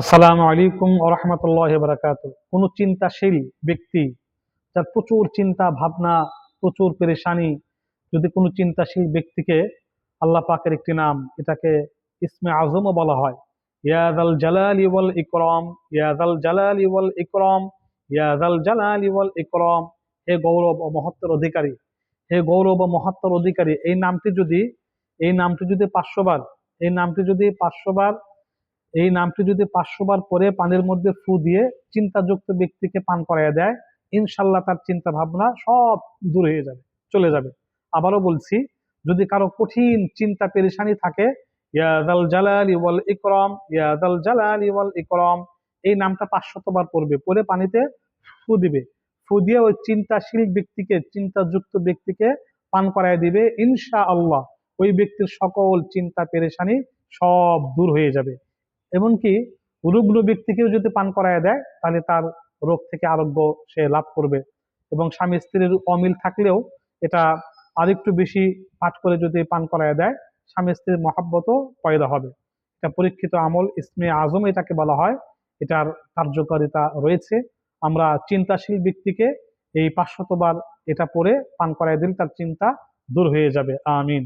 আসসালামু আলাইকুম ওয়া রাহমাতুল্লাহি ওয়া বারাকাতুহু। কোন চিন্তাশীল ব্যক্তি যার প্রচুর চিন্তা ভাবনা, প্রচুর পেরেশানি, যদি কোনো চিন্তাশীল ব্যক্তিকে আল্লাহ পাকের একটি নাম, এটাকে ইসমে আজমও বলা হয়। ইয়া যাল জালালি ওয়াল ইকরাম, ইয়া যাল জালালি ওয়াল ইকরাম, ইয়া যাল জালালি ওয়াল ইকরাম। হে গৌরব ও মহত্বের অধিকারী, হে গৌরব ও মহত্বের অধিকারী। এই নামটি যদি 500 বার, এই নামটি যদি 500 বার, এই নামটি যদি 500 বার পরে পানির মধ্যে ফু দিয়ে চিন্তাযুক্ত ব্যক্তিকে পান করাইয়া দেয়, ইনশাল্লাহ তার চিন্তা ভাবনা সব দূর হয়ে যাবে, চলে যাবে। আবারও বলছি, যদি কারো কঠিন চিন্তা পেরেশানি থাকে, ইয়া যাল জালালি ওয়াল ইকরাম, ইয়া যাল জালালি ওয়াল ইকরাম, এই নামটা 500 বার পড়বে, পরে পানিতে ফু দিবে। ফু দিয়ে ওই চিন্তাশীল ব্যক্তিকে, চিন্তাযুক্ত ব্যক্তিকে পান করায় দিবে, ইনশাআল্লাহ ওই ব্যক্তির সকল চিন্তা পেরেশানি সব দূর হয়ে যাবে। এমনকি রুগ্ন ব্যক্তিকেও যদি পান করায় দেয়, তাহলে তার রোগ থেকে আরোগ্য সে লাভ করবে। এবং স্বামী স্ত্রীর অমিল থাকলেও এটা আরেকটু বেশি পাঠ করে যদি পান করায় দেয়, স্বামী স্ত্রীর মহাব্বতও পয়দা হবে। এটা পরীক্ষিত আমল, ইসমে আজম এটাকে বলা হয়। এটার কার্যকারিতা রয়েছে। আমরা চিন্তাশীল ব্যক্তিকে এই 500 বার এটা পরে পান করায় দিলে তার চিন্তা দূর হয়ে যাবে। আমিন।